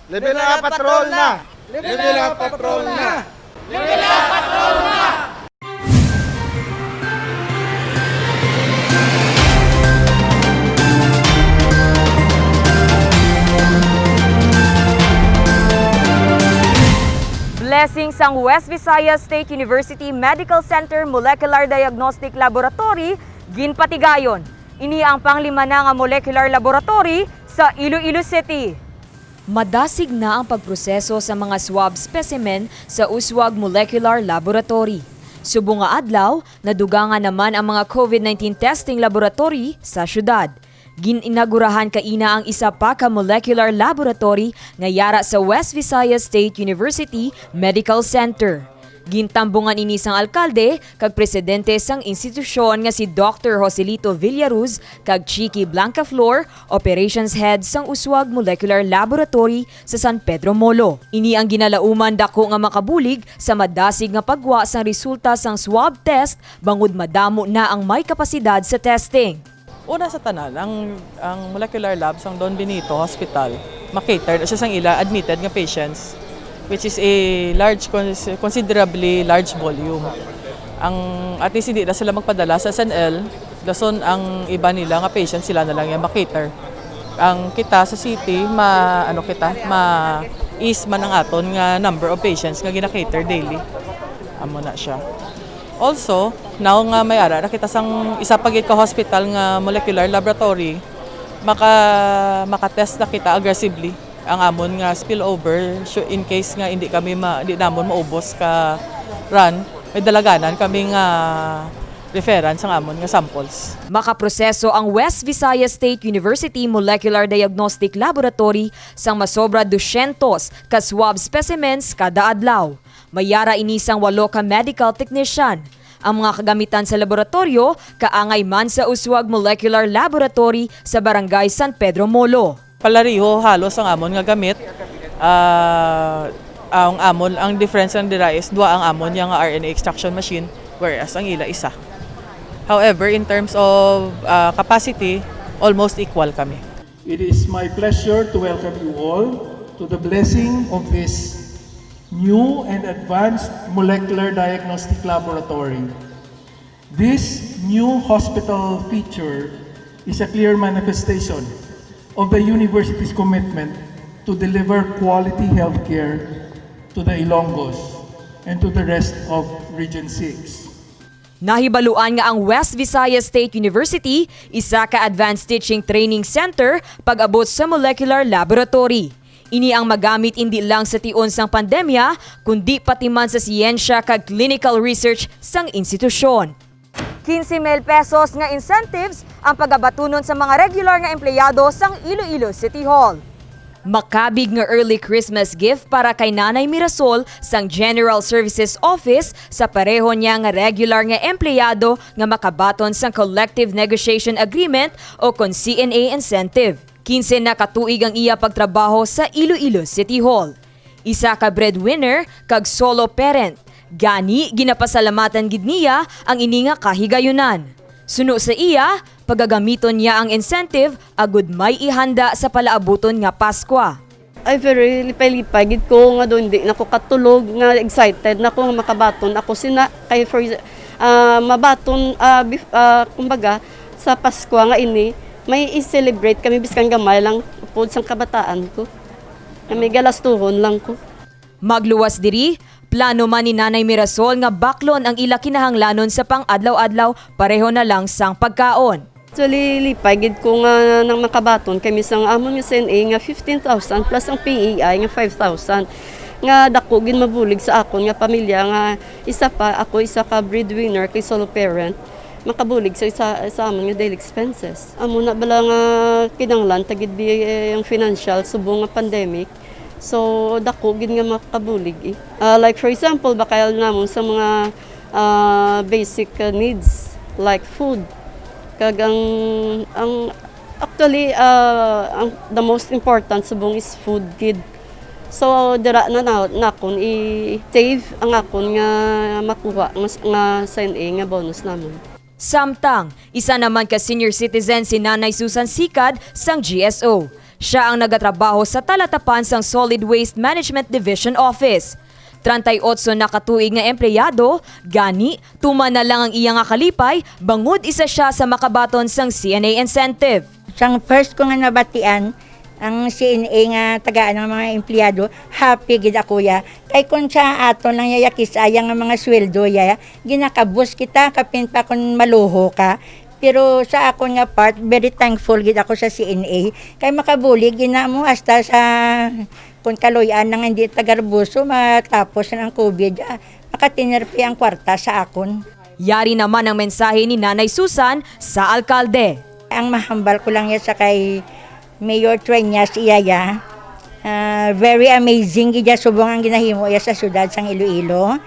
Level up patrol na! Level up patrol na! Blessings ang West Visayas State University Medical Center Molecular Diagnostic Laboratory, ginpatigayon. Ini ang panglima na nga molecular laboratory sa Iloilo City. Madasig na ang pagproseso sa mga swab specimen sa Uswag Molecular Laboratory. Subong nga adlaw, nadugangan naman ang mga COVID-19 testing laboratory sa syudad. Gininagurahan kaina ang isa pa ka molecular laboratory nga yara sa West Visayas State University Medical Center. Gintambungan ini sang alkalde kag presidente sang institusyon nga si Dr. Joselito Villaruz kag Chiqui Blancaflor, operations head sang Uswag Molecular Laboratory sa San Pedro Molo. Ini ang ginalauman dako nga makabulig sa madasig nga pagwa sang resulta sang swab test bangod madamo na ang may kapasidad sa testing. Una sa tanan, ang molecular lab sang Don Benito Hospital, makater siya sang ila admitted nga patients, which is a considerably large volume. At least hindi na sila magpadala sa SNL, dason ang iba nila nga patients sila na lang yung makater. Ang kita sa city, is man ang aton nga number of patients nga gina-cater daily. Amo na siya. Also, now nga may ara nakita sang isa pagit ka hospital nga molecular laboratory, maka-test na kita aggressively ang amon nga spillover in case nga hindi namon maubos ka run, may dalaganan kami nga reference ang amon nga samples. Makaproseso ang West Visayas State University Molecular Diagnostic Laboratory sang masobra 200 ka swab specimens kada adlaw. Mayara inisang 8 ka medical technician. Ang mga kagamitan sa laboratorio kaangay man sa Uswag Molecular Laboratory sa Barangay San Pedro Molo. Palariho halos ang amon nga gamit. Ang difference ng dira is dua ang amon yang RNA extraction machine whereas ang ila isa. However, in terms of capacity, almost equal kami. It is my pleasure to welcome you all to the blessing of this new and advanced molecular diagnostic laboratory. This new hospital feature is a clear manifestation of the university's commitment to deliver quality healthcare to the Ilonggos and to the rest of Region 6. Nahibaluan nga ang West Visayas State University isa ka advanced teaching training center pag-abot sa molecular laboratory. Ini ang magamit hindi lang sa tion sang pandemya, kundi pati man sa siyensya kag clinical research sang institusyon. 15,000 pesos nga incentives ang pagabatunon sa mga regular nga empleyado sang Iloilo City Hall. Makabig nga early Christmas gift para kay Nanay Mirasol sang General Services Office sa pareho niya nga regular nga empleyado nga makabaton sang Collective Negotiation Agreement o kon CNA incentive. 15 na katuig ang iya pagtrabaho sa Iloilo City Hall. Isa ka breadwinner kag solo parent. Gani ginapasalamatan gid niya ang ini nga kahigayunan. Suno sa iya, pagagamiton niya ang incentive agud may ihanda sa palaabuton nga Pasko. Ay very lipay-lipay gid ko nga doon di nako katulog nga excited nako nga makabaton ako sina kay for mabaton kumbaga sa Pasko nga ini may i-celebrate kami biskan gamay lang pod sang kabataan ko. Kami galastuhon lang ko. Magluwas diri, plano man ni Nanay Mirasol nga baklon ang ila kinahanglanon sa pang-adlaw-adlaw pareho na lang sang pagkaon. Actually, lipay gid ko nga nang makabaton kami sang amon nga CNA nga 15,000 plus ang PEI nga 5,000. Nga dako gid mabulig sa akon nga pamilya nga isa ka breadwinner kay solo parent. Makabulig sa amon nga daily expenses. Amo na bala nga kinanglan tagid bi ang financial subong nga pandemic. So dako gid nga makabulig. Like for example, bakayal namon sa mga basic needs like food. Kag ang actually the most important subong is food gid. So dira na nakon i-save ang akon nga makuha nga CNA nga bonus namon. Samtang, isa naman ka senior citizen si Nanay Susan Sikad sang GSO. Siya ang nagatrabaho sa talatapan sang Solid Waste Management Division Office. 38 na katuig nga empleyado, gani, tuma na lang ang iyang kalipay, bangod isa siya sa makabaton sang CNA incentive. Sang first ko nga nabatian, ang CNA nga tagaan ng mga empleyado, happy gid ako ya. Kay kun sa ato lang yayakis ayang nga mga sweldo ya, ginakabus kita kapin pa kun maluho ka. Pero sa ako nga part, very thankful gid ako sa CNA. Kay makabuli ginamo hasta sa kun kaloyan nang hindi tagarbuso matapos ng COVID, makatinerpi ang kwarta sa akon. Yari naman ang mensahe ni Nanay Susan sa alkalde. Ang mahambal ko lang ya sa kay Mayor Treñas iyaya. Very amazing gid subong ang ginahimo ya sa syudad sang Iloilo.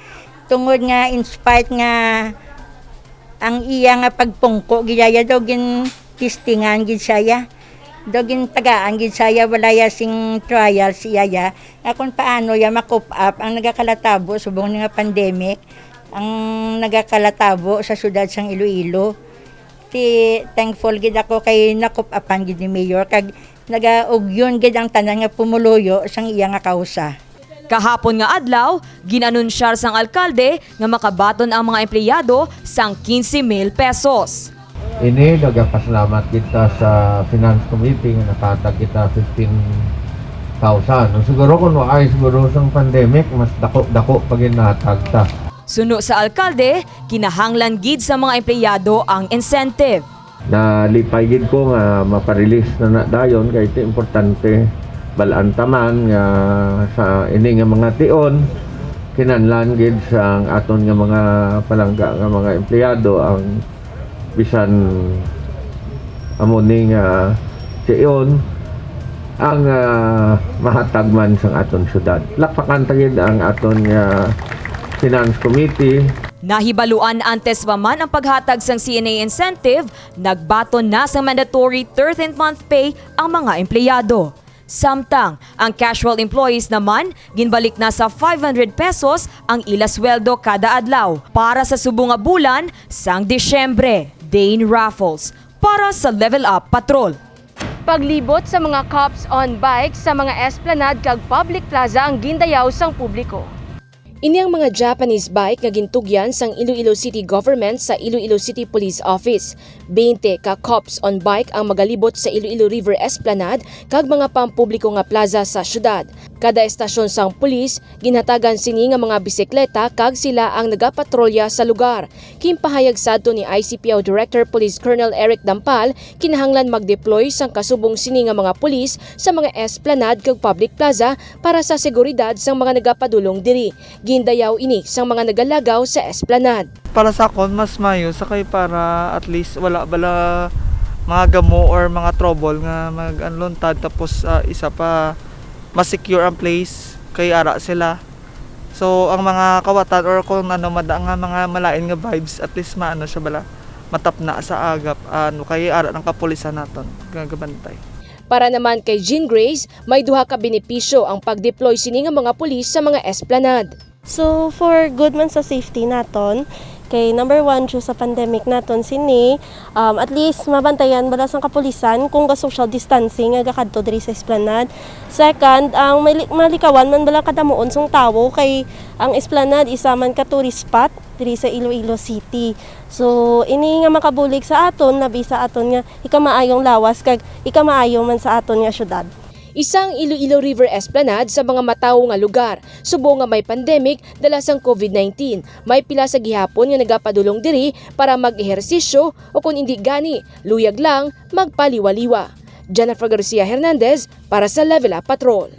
Tungod nga inspired nga ang iya nga pagpungko gidaya daw gin testingan gid saya. Daw gin tagaan gid saya walaya sing trial iyaya. Kung paano ya ma-cope up ang nagakalatabo subong nga pandemic ang nagakalatabo sa syudad sang Iloilo. Thankful gid ako kay nakup-apan gid ni Mayor kag nagaugyon gid ang tanan nga pumuluyo sang iya nga kausa. Kahapon nga adlaw, ginanunsyar sang alkalde nga makabaton ang mga empleyado sang 15,000 pesos. Ini nagapasalamat kita sa Finance Committee nga nakatag kita 15,000. Siguro kung waay siguro sang pandemic mas dako pag inatag ta. Suno sa alkalde, kinahanglan gid sa mga empleyado ang incentive. Nalipay gid ko nga maparelease na dayon kay ito importante balaan taman nga sa ini nga mga tion kinahanglan gid sa aton nga mga palangga nga mga empleyado ang bisan amoni nga tion ang mahatag man sa aton syudad. Lakpakan ta gid ang aton nga Finance Committee. Nahibaluan antes pa man ang paghatag sang CNA incentive, nagbaton na sa mandatory 13th month pay ang mga empleyado. Samtang, ang casual employees naman, ginbalik na sa 500 pesos ang ila sweldo kada adlaw para sa subong nga bulan sang Disyembre. Dane Raffles para sa Level Up Patrol. Paglibot sa mga cops on bike sa mga esplanade kag public plaza ang gindayaw sang publiko. Ini ang mga Japanese bike nga gintugyan sang Iloilo City Government sa Iloilo City Police Office. 20 ka cops on bike ang magalibot sa Iloilo River Esplanade kag mga pampubliko nga plaza sa syudad. Kada estasyon sang pulis, ginhatagan sini nga mga bisikleta kag sila ang nagapatrolya sa lugar. Kimpahayag sadto ni ICPO Director Police Colonel Eric Dampal, kinahanglan mag-deploy sang kasubong sini nga mga pulis sa mga esplanade kag public plaza para sa seguridad sang mga nagapadulong diri. Gindayaw ini sang mga nagalagaw sa esplanade. Para sa akon mas mayo sakay para at least wala bala mga gamo or mga trouble nga mag-anlontad tapos isa pa mas secure ang place kay ara sila. So ang mga kawatan or kung ano nga mga malain nga vibes at least maano siya bala matapna sa agap kay ara ng kapulisan naton gagabantay. Para naman kay Jean Grace, may duha ka benepisyo ang pag-deploy sini nga mga pulis sa mga esplanade. So for good man sa safety naton, kay number 1 due sa pandemic naton sini, at least mabantayan bala sang kapulisan kung ga social distancing nga kadto diri sa esplanade. Second, ang malikawan man bala kadamuon sung tawo kay ang esplanade isa man ka tourist spot diri sa Iloilo City. So ini nga makabulig sa aton nabi sa aton nga ikamaayong lawas kag ikamaayong man sa aton nga syudad. Isang Iloilo River Esplanade sa mga matawo nga lugar. Subo nga may pandemic dala sang COVID-19. May pila sa gihapon nga nagapadulong diri para mag-ehersisyo o kung hindi gani, luyag lang magpaliwaliwa. Jennifer Garcia Hernandez para sa Level Up Patrol.